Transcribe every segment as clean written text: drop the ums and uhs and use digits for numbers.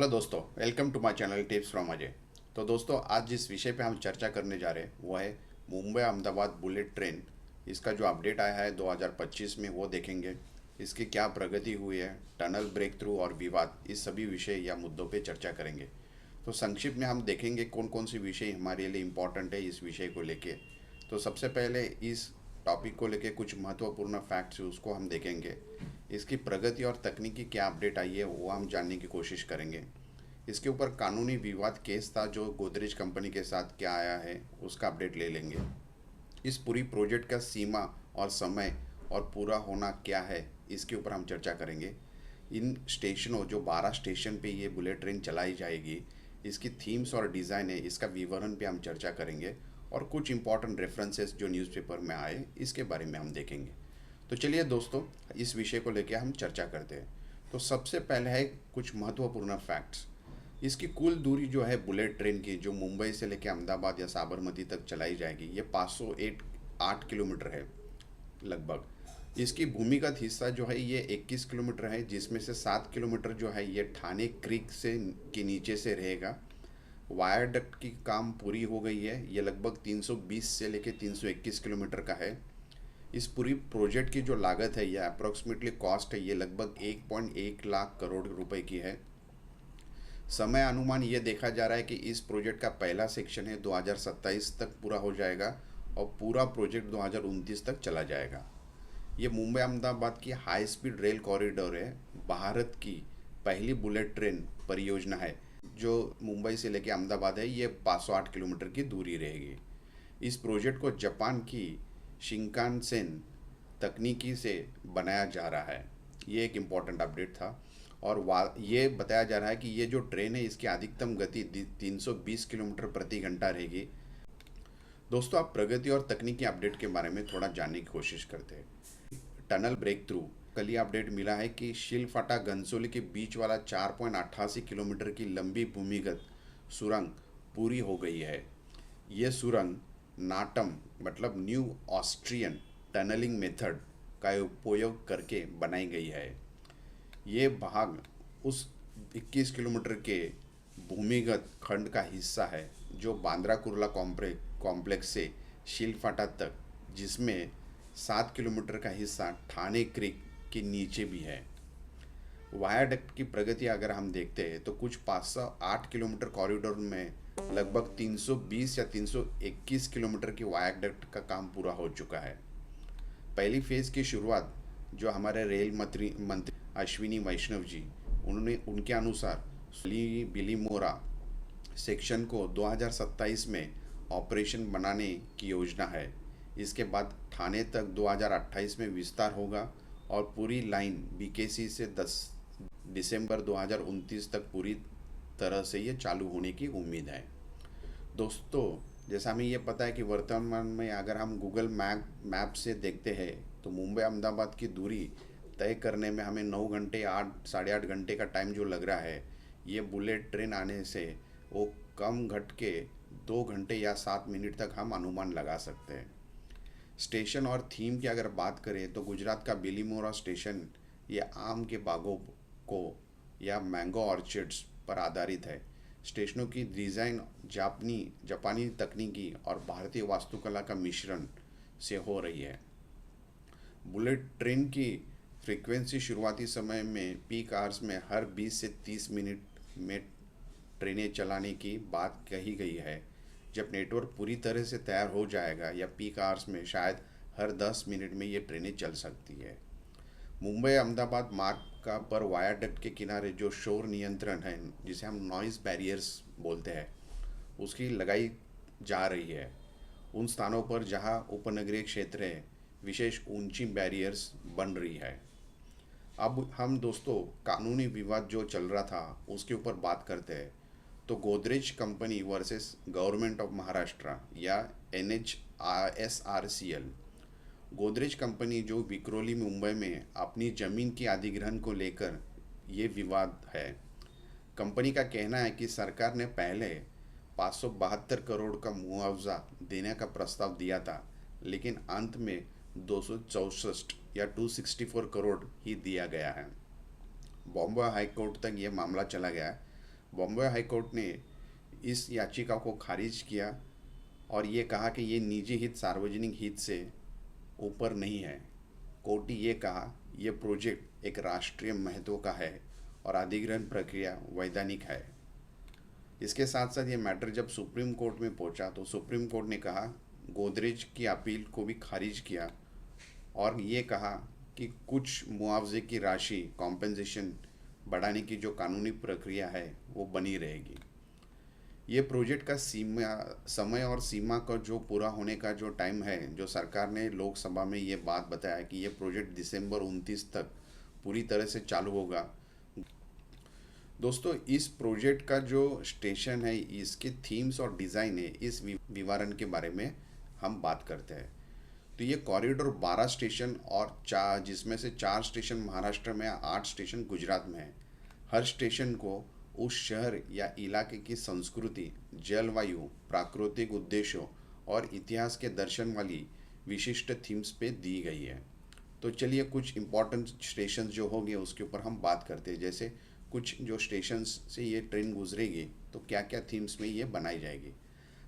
Hello दोस्तों, welcome to my channel tips from Ajay. तो दोस्तों, आज जिस विषय पे हम चर्चा करने जा रहे हैं वो है मुंबई अहमदाबाद बुलेट ट्रेन। इसका जो अपडेट आया है 2025 में वो देखेंगे। इसकी क्या प्रगति हुई है, टनल ब्रेक थ्रू और विवाद, इस सभी विषय या मुद्दों पे चर्चा करेंगे। तो संक्षिप्त में हम देखेंगे कौन कौन सी विषय हमारे लिए इम्पोर्टेंट है इस विषय को लेके। तो सबसे पहले इस टॉपिक को लेके कुछ महत्वपूर्ण फैक्ट्स उसको हम देखेंगे। इसकी प्रगति और तकनीकी क्या अपडेट आई है वो हम जानने की कोशिश करेंगे। इसके ऊपर कानूनी विवाद केस था जो गोदरेज कंपनी के साथ क्या आया है उसका अपडेट ले लेंगे। इस पूरी प्रोजेक्ट का सीमा और समय और पूरा होना क्या है इसके ऊपर हम चर्चा करेंगे। इन स्टेशनों जो 12 स्टेशन पे ये बुलेट ट्रेन चलाई जाएगी, इसकी थीम्स और डिज़ाइन है, इसका विवरण पे हम चर्चा करेंगे। और कुछ इंपॉर्टेंट रेफरेंसेस जो न्यूज़पेपर में आए इसके बारे में हम देखेंगे। तो चलिए दोस्तों, इस विषय को लेकर हम चर्चा करते हैं। तो सबसे पहले है कुछ महत्वपूर्ण फैक्ट्स। इसकी कुल दूरी जो है बुलेट ट्रेन की, जो मुंबई से लेकर अहमदाबाद या साबरमती तक चलाई जाएगी, ये 508 किलोमीटर है लगभग। इसकी भूमिगत हिस्सा जो है ये 21 किलोमीटर है, जिसमें से 7 किलोमीटर जो है ये ठाणे क्रीक से के नीचे से रहेगा। वायाडक्ट की काम पूरी हो गई है, ये लगभग 320 से लेकर 321 किलोमीटर का है। इस पूरी प्रोजेक्ट की जो लागत है, ये अप्रोक्सीमेटली कॉस्ट है, ये लगभग 1.1 लाख करोड़ रुपए की है। समय अनुमान ये देखा जा रहा है कि इस प्रोजेक्ट का पहला सेक्शन है 2027 तक पूरा हो जाएगा और पूरा प्रोजेक्ट 2029 तक चला जाएगा। ये मुंबई अहमदाबाद की हाई स्पीड रेल कॉरिडोर है, भारत की पहली बुलेट ट्रेन परियोजना है जो मुंबई से लेकर अहमदाबाद है। ये 508 किलोमीटर की दूरी रहेगी। इस प्रोजेक्ट को जापान की शिंकानसेन तकनीकी से बनाया जा रहा है। ये एक इम्पॉर्टेंट अपडेट था। और ये बताया जा रहा है कि ये जो ट्रेन है इसकी अधिकतम गति 320 किलोमीटर प्रति घंटा रहेगी। दोस्तों, आप प्रगति और तकनीकी अपडेट के बारे में थोड़ा जानने की कोशिश करते हैं। टनल ब्रेक थ्रू कल ही अपडेट मिला है कि शिलफाटा घनसोली के बीच वाला 4.88 किलोमीटर की लंबी भूमिगत सुरंग पूरी हो गई है। ये सुरंग नाटम मतलब न्यू ऑस्ट्रियन टनलिंग मेथड का उपयोग करके बनाई गई है। ये भाग उस 21 किलोमीटर के भूमिगत खंड का हिस्सा है जो बांद्रा कुर्ला कॉम्प्लेक्स से शिलफाटा तक, जिसमें 7 किलोमीटर का हिस्सा ठाणे क्रीक के नीचे भी है। वायाडक्ट की प्रगति अगर हम देखते हैं तो कुछ 508 किलोमीटर कॉरिडोर में लगभग 320 या 321 किलोमीटर की वायाडक्ट का काम पूरा हो चुका है। पहली फेज़ की शुरुआत जो हमारे रेल मंत्री अश्विनी वैष्णव जी, उनके अनुसार बिलीमोरा सेक्शन को 2027 में ऑपरेशन बनाने की योजना है। इसके बाद ठाणे तक 2028 में विस्तार होगा और पूरी लाइन बीकेसी से 10 दिसंबर 2029 तक पूरी तरह से ये चालू होने की उम्मीद है। दोस्तों, जैसा हमें ये पता है कि वर्तमान में अगर हम गूगल मैप से देखते हैं तो मुंबई अहमदाबाद की दूरी तय करने में हमें 9 घंटे 8 साढ़े 8 घंटे का टाइम जो लग रहा है, ये बुलेट ट्रेन आने से वो कम घट के 2 घंटे या 7 मिनट तक हम अनुमान लगा सकते हैं। स्टेशन और थीम की अगर बात करें तो गुजरात का बिलीमोरा स्टेशन ये आम के बागों को या मैंगो ऑर्चिड्स पर आधारित है। स्टेशनों की डिज़ाइन जापानी तकनीकी और भारतीय वास्तुकला का मिश्रण से हो रही है। बुलेट ट्रेन की फ्रीक्वेंसी शुरुआती समय में पीक आवर्स में हर 20 से 30 मिनट में ट्रेनें चलाने की बात कही गई है। जब नेटवर्क पूरी तरह से तैयार हो जाएगा या पीक आवर्स में शायद हर 10 मिनट में ये ट्रेनें चल सकती है। मुंबई अहमदाबाद मार्ग का पर वायाडक्ट के किनारे जो शोर नियंत्रण है, जिसे हम नॉइज़ बैरियर्स बोलते हैं, उसकी लगाई जा रही है। उन स्थानों पर जहां उपनगरीय क्षेत्र है, विशेष ऊंची बैरियर्स बन रही है। अब हम दोस्तों कानूनी विवाद जो चल रहा था उसके ऊपर बात करते हैं। तो Godrej company versus government of Maharashtra या NHSRCL। गोदरेज कंपनी जो विक्रोली मुंबई में अपनी ज़मीन की अधिग्रहण को लेकर ये विवाद है। कंपनी का कहना है कि सरकार ने पहले 572 करोड़ का मुआवजा देने का प्रस्ताव दिया था, लेकिन अंत में 264 या 264 करोड़ ही दिया गया है। बॉम्बे हाई कोर्ट तक ये मामला चला गया है। बॉम्बे हाई कोर्ट ने इस याचिका को खारिज किया और ये कहा कि ये निजी हित सार्वजनिक हित से ऊपर नहीं है। कोर्ट ने ये कहा ये प्रोजेक्ट एक राष्ट्रीय महत्व का है और अधिग्रहण प्रक्रिया वैधानिक है। इसके साथ साथ ये मैटर जब सुप्रीम कोर्ट में पहुंचा तो सुप्रीम कोर्ट ने कहा, गोदरेज की अपील को भी खारिज किया और ये कहा कि कुछ मुआवजे की राशि कॉम्पेंसेशन बढ़ाने की जो कानूनी प्रक्रिया है वो बनी रहेगी। ये प्रोजेक्ट का समय और सीमा का जो पूरा होने का जो टाइम है, जो सरकार ने लोकसभा में ये बात बताया कि ये प्रोजेक्ट दिसंबर 29 तक पूरी तरह से चालू होगा। दोस्तों, इस प्रोजेक्ट का जो स्टेशन है, इसके थीम्स और डिज़ाइन है, इस विवरण के बारे में हम बात करते हैं। तो ये कॉरिडोर 12 स्टेशन और जिसमें से 4 स्टेशन महाराष्ट्र में, 8 स्टेशन गुजरात में है। हर स्टेशन को उस शहर या इलाके की संस्कृति, जलवायु, प्राकृतिक उद्देश्यों और इतिहास के दर्शन वाली विशिष्ट थीम्स पे दी गई है। तो चलिए कुछ इम्पोर्टेंट स्टेशन जो होंगे उसके ऊपर हम बात करते हैं। जैसे कुछ जो स्टेशंस से ये ट्रेन गुजरेगी तो क्या क्या थीम्स में ये बनाई जाएगी।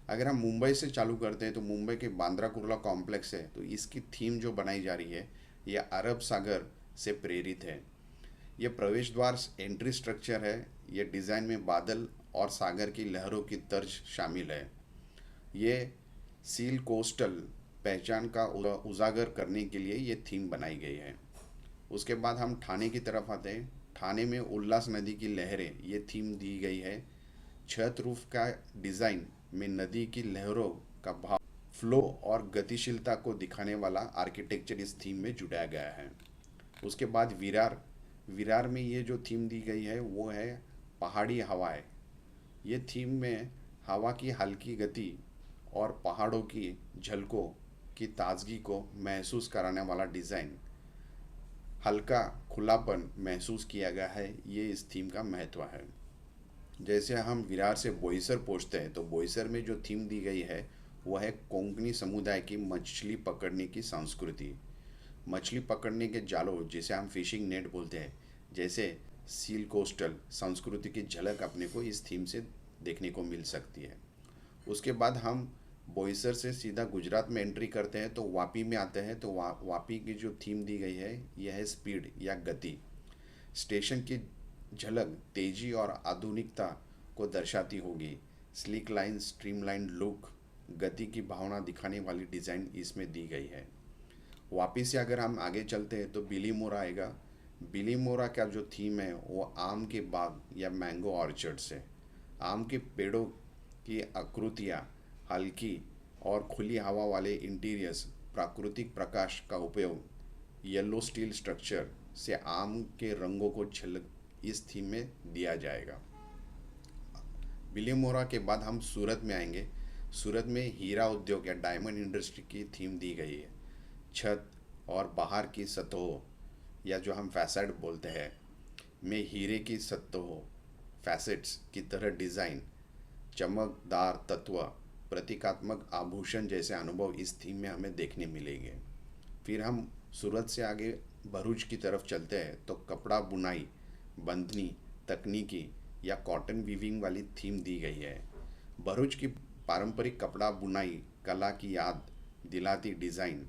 अगर हम मुंबई से चालू करते हैं तो मुंबई के बांद्रा कुर्ला कॉम्प्लेक्स है, तो इसकी थीम जो बनाई जा रही है ये अरब सागर से प्रेरित है। ये प्रवेश द्वार एंट्री स्ट्रक्चर है। ये डिज़ाइन में बादल और सागर की लहरों की तर्ज शामिल है। ये सील कोस्टल पहचान का उजागर करने के लिए ये थीम बनाई गई है। उसके बाद हम ठाणे की तरफ आते हैं। ठाणे में उल्लास नदी की लहरें ये थीम दी गई है। छत रूफ का डिज़ाइन में नदी की लहरों का भाव, फ्लो और गतिशीलता को दिखाने वाला आर्किटेक्चर इस थीम में जुटाया गया है। उसके बाद विरार विरार में ये जो थीम दी गई है वो है पहाड़ी हवाएं। ये थीम में हवा की हल्की गति और पहाड़ों की झलकों की ताजगी को महसूस कराने वाला डिज़ाइन, हल्का खुलापन महसूस किया गया है। ये इस थीम का महत्व है। जैसे हम विरार से बोईसर पहुँचते हैं तो बोईसर में जो थीम दी गई है वह है कोंकणी समुदाय की मछली पकड़ने की संस्कृति। मछली पकड़ने के जालों, जिसे हम फिशिंग नेट बोलते हैं, जैसे सील कोस्टल संस्कृति की झलक अपने को इस थीम से देखने को मिल सकती है। उसके बाद हम बोईसर से सीधा गुजरात में एंट्री करते हैं तो वापी में आते हैं। तो वापी की जो थीम दी गई है यह है स्पीड या गति। स्टेशन की झलक तेजी और आधुनिकता को दर्शाती होगी। स्लिक लाइन, स्ट्रीमलाइन लुक, गति की भावना दिखाने वाली डिज़ाइन इसमें दी गई है। वापी से अगर हम आगे चलते हैं तो बिलीमोरा आएगा। बिलीमोरा का जो थीम है वो आम के बाग या मैंगो ऑर्चर्ड से। आम के पेड़ों की आकृतियाँ, हल्की और खुली हवा वाले इंटीरियर्स, प्राकृतिक प्रकाश का उपयोग, येलो स्टील स्ट्रक्चर से आम के रंगों को झलक इस थीम में दिया जाएगा। बिलीमोरा के बाद हम सूरत में आएंगे। सूरत में हीरा उद्योग या डायमंड इंडस्ट्री की थीम दी गई है। छत और बाहर की सतहों या जो हम फैसेड बोलते हैं में हीरे की सतहों, फैसेट्स की तरह डिज़ाइन, चमकदार तत्व, प्रतीकात्मक आभूषण जैसे अनुभव इस थीम में हमें देखने मिलेंगे। फिर हम सूरत से आगे भरूच की तरफ चलते हैं तो कपड़ा बुनाई, बंधनी तकनीकी या कॉटन वीविंग वाली थीम दी गई है। भरूच की पारंपरिक कपड़ा बुनाई कला की याद दिलाती डिज़ाइन,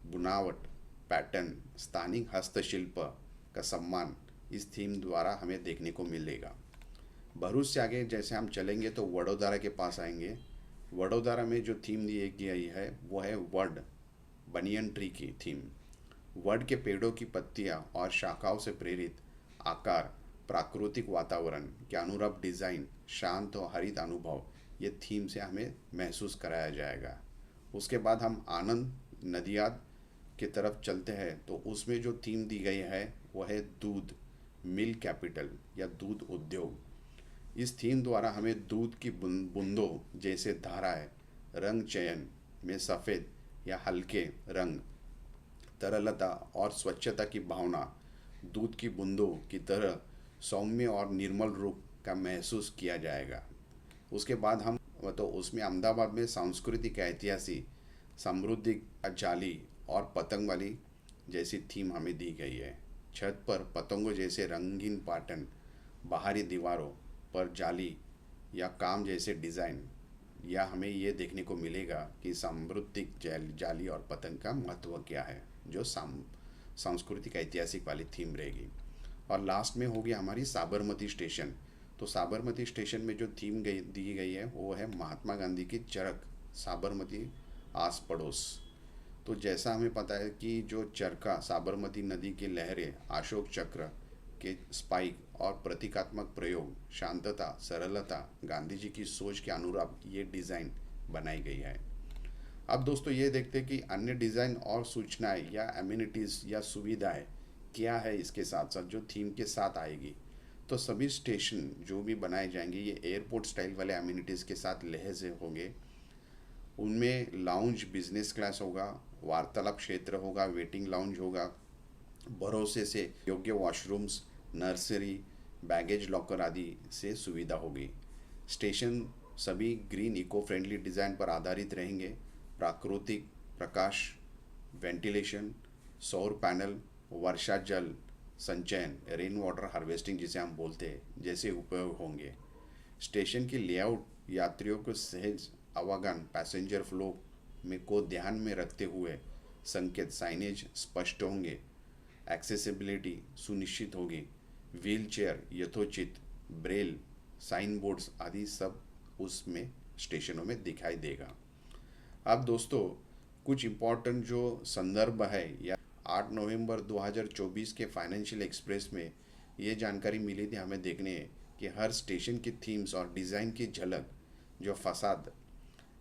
बुनावट, पैटर्न, स्थानिक हस्तशिल्प का सम्मान इस थीम द्वारा हमें देखने को मिलेगा। भरूच से आगे जैसे हम चलेंगे तो वडोदरा के पास आएंगे। वडोदरा में जो थीम दी गई है वो है वड बनियन ट्री की थीम। वड के पेड़ों की पत्तियां और शाखाओं से प्रेरित आकार, प्राकृतिक वातावरण के अनुरूप डिज़ाइन, शांत और हरित अनुभव ये थीम से हमें महसूस कराया जाएगा। उसके बाद हम आनंद नदियाद की तरफ चलते हैं तो उसमें जो थीम दी गई है वो है दूध मिल्क कैपिटल या दूध उद्योग। इस थीम द्वारा हमें दूध की बूंदों जैसे धाराएं, रंग चयन में सफ़ेद या हल्के रंग, तरलता और स्वच्छता की भावना, दूध की बूंदों की तरह सौम्य और निर्मल रूप का महसूस किया जाएगा। उसके बाद हम तो उसमें अहमदाबाद में सांस्कृतिक ऐतिहासिक समृद्धि जाली और पतंग वाली जैसी थीम हमें दी गई है। छत पर पतंगों जैसे रंगीन पैटर्न, बाहरी दीवारों पर जाली या काम जैसे डिज़ाइन, या हमें ये देखने को मिलेगा कि साम्प्रतिक जाली और पतंग का महत्व क्या है, जो सांस्कृतिक ऐतिहासिक वाली थीम रहेगी। और लास्ट में होगी हमारी साबरमती स्टेशन। तो साबरमती स्टेशन में जो थीम दी गई है वो है महात्मा गांधी की चरख साबरमती आस पड़ोस। तो जैसा हमें पता है कि जो चरखा साबरमती नदी की लहरें, अशोक चक्र के स्पाइक और प्रतीकात्मक प्रयोग, शांतता, सरलता, गांधी जी की सोच के अनुरूप ये डिज़ाइन बनाई गई है। अब दोस्तों ये देखते हैं कि अन्य डिज़ाइन और सूचनाएं या एमिनिटीज़ या सुविधाएं क्या है इसके साथ साथ जो थीम के साथ आएगी। तो सभी स्टेशन जो भी बनाए जाएंगे ये एयरपोर्ट स्टाइल वाले एमिनिटीज़ के साथ लैस होंगे। उनमें लाउंज बिजनेस क्लास होगा, वार्तालाप क्षेत्र होगा, वेटिंग लाउंज होगा, भरोसे से योग्य वॉशरूम्स, नर्सरी, बैगेज लॉकर आदि से सुविधा होगी। स्टेशन सभी ग्रीन इको फ्रेंडली डिज़ाइन पर आधारित रहेंगे। प्राकृतिक प्रकाश, वेंटिलेशन, सौर पैनल, वर्षा जल संचयन, रेन वाटर हार्वेस्टिंग जिसे हम बोलते हैं, जैसे उपयोग होंगे। स्टेशन की लेआउट यात्रियों को सहज आवागमन, पैसेंजर फ्लो में को ध्यान में रखते हुए संकेत साइनेज स्पष्ट होंगे, एक्सेसिबिलिटी सुनिश्चित होगी, व्हील चेयर यथोचित, ब्रेल, साइन बोर्ड्स आदि सब उसमें स्टेशनों में दिखाई देगा। अब दोस्तों कुछ इम्पोर्टेंट जो संदर्भ है, या 8 नवंबर 2024 के फाइनेंशियल एक्सप्रेस में ये जानकारी मिली थी हमें देखने कि हर स्टेशन की थीम्स और डिज़ाइन की झलक, जो फसाद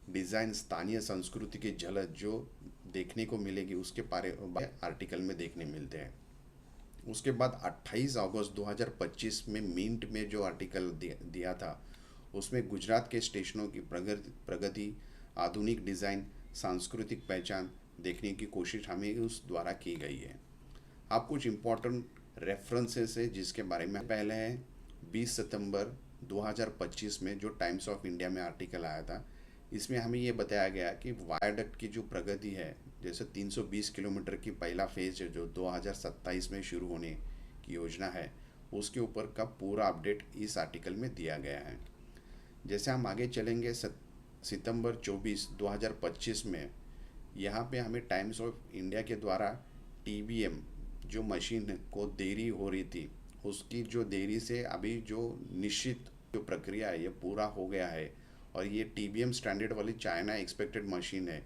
डिज़ाइन स्थानीय संस्कृति की झलक जो देखने को मिलेगी उसके बारे आर्टिकल में देखने मिलते हैं। उसके बाद 28 अगस्त 2025 में मिंट में जो आर्टिकल दिया था उसमें गुजरात के स्टेशनों की प्रगति, आधुनिक डिज़ाइन, सांस्कृतिक पहचान देखने की कोशिश हमें उस द्वारा की गई है। अब कुछ इम्पोर्टेंट रेफरेंसेस है जिसके बारे में पहले है 20 सितंबर 2025 में जो टाइम्स ऑफ इंडिया में आर्टिकल आया था। इसमें हमें ये बताया गया कि वायडक्ट की जो प्रगति है, जैसे 320 किलोमीटर की पहला फेज है जो 2027 में शुरू होने की योजना है, उसके ऊपर का पूरा अपडेट इस आर्टिकल में दिया गया है। जैसे हम आगे चलेंगे सितंबर 24 2025 में यहाँ पे हमें टाइम्स ऑफ इंडिया के द्वारा TBM जो मशीन को देरी हो रही थी उसकी जो देरी से अभी जो निश्चित जो प्रक्रिया है ये पूरा हो गया है, और ये TBM स्टैंडर्ड वाली चाइना एक्सपेक्टेड मशीन है,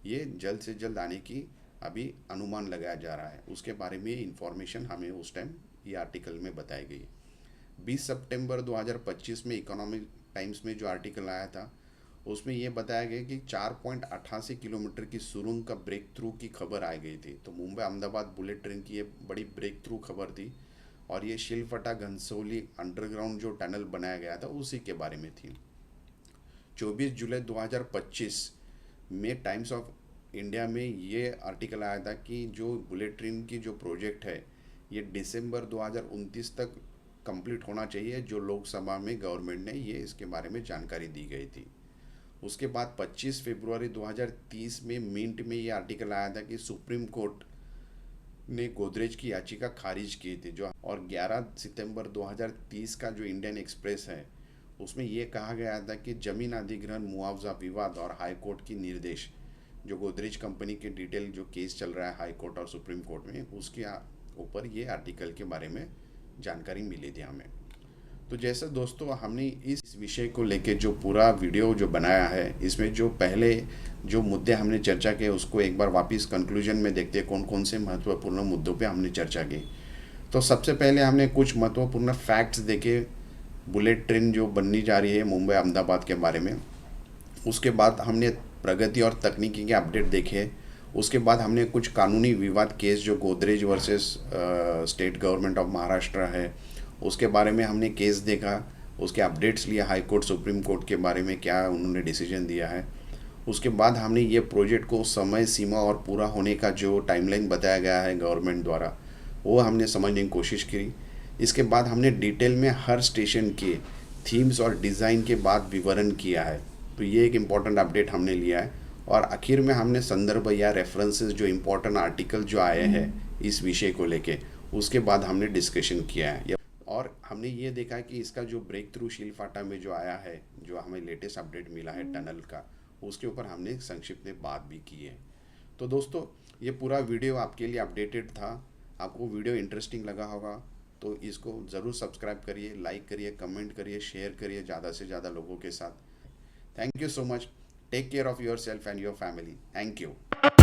ये जल्द से जल्द आने की अभी अनुमान लगाया जा रहा है। उसके बारे में इंफॉर्मेशन हमें उस टाइम ये आर्टिकल में बताई गई। 20 सितंबर 2025 में इकोनॉमिक टाइम्स में जो आर्टिकल आया था उसमें ये बताया गया कि 4.88 किलोमीटर की सुरंग का ब्रेक थ्रू की खबर आ गई थी। तो मुंबई अहमदाबाद बुलेट ट्रेन की ये बड़ी ब्रेक थ्रू खबर थी, और ये शिलफटा घनसोली अंडरग्राउंड जो टनल बनाया गया था उसी के बारे में थी। 24 जुलाई 2025 में टाइम्स ऑफ इंडिया में ये आर्टिकल आया था कि जो बुलेट ट्रेन की जो प्रोजेक्ट है ये दिसंबर 2029 तक कंप्लीट होना चाहिए, जो लोकसभा में गवर्नमेंट ने ये इसके बारे में जानकारी दी गई थी। उसके बाद 25 फरवरी 2030 में मिंट में ये आर्टिकल आया था कि सुप्रीम कोर्ट ने गोदरेज की याचिका खारिज की थी जो, और 11 सितंबर 2030 का जो इंडियन एक्सप्रेस है उसमें ये कहा गया था कि जमीन अधिग्रहण, मुआवजा विवाद और हाई कोर्ट की निर्देश, जो गोदरेज कंपनी के डिटेल जो केस चल रहा है हाई कोर्ट और सुप्रीम कोर्ट में, उसके ऊपर ये आर्टिकल के बारे में जानकारी मिली थी हमें। तो जैसे दोस्तों हमने इस विषय को लेके जो पूरा वीडियो जो बनाया है, इसमें जो पहले जो मुद्दे हमने चर्चा किए उसको एक बार वापस कंक्लूजन में देखते हैं कौन कौन से महत्वपूर्ण मुद्दों पे हमने चर्चा की। तो सबसे पहले हमने कुछ महत्वपूर्ण फैक्ट्स देखे बुलेट ट्रेन जो बननी जा रही है मुंबई अहमदाबाद के बारे में। उसके बाद हमने प्रगति और तकनीकी के अपडेट देखे। उसके बाद हमने कुछ कानूनी विवाद केस जो Godrej versus state government of Maharashtra है उसके बारे में हमने केस देखा, उसके अपडेट्स लिए हाई कोर्ट सुप्रीम कोर्ट के बारे में क्या उन्होंने डिसीजन दिया है। उसके बाद हमने ये प्रोजेक्ट को समय सीमा और पूरा होने का जो टाइमलाइन बताया गया है गवर्नमेंट द्वारा वो हमने समझने की कोशिश की। इसके बाद हमने डिटेल में हर स्टेशन के थीम्स और डिज़ाइन के बाद विवरण किया है। तो ये एक इम्पॉर्टेंट अपडेट हमने लिया है, और आखिर में हमने संदर्भ या रेफरेंसेस जो इम्पोर्टेंट आर्टिकल जो आए हैं इस विषय को लेके उसके बाद हमने डिस्कशन किया है। और हमने ये देखा है कि इसका जो ब्रेक थ्रू शीलफाटा में जो आया है, जो हमें लेटेस्ट अपडेट मिला है टनल का, उसके ऊपर हमने संक्षिप्त में बात भी की है। तो दोस्तों, ये पूरा वीडियो आपके लिए अपडेटेड था। आपको वीडियो इंटरेस्टिंग लगा होगा तो इसको ज़रूर सब्सक्राइब करिए, लाइक करिए, कमेंट करिए, शेयर करिए ज़्यादा से ज़्यादा लोगों के साथ। Thank you so much. Take care of yourself and your family. Thank you.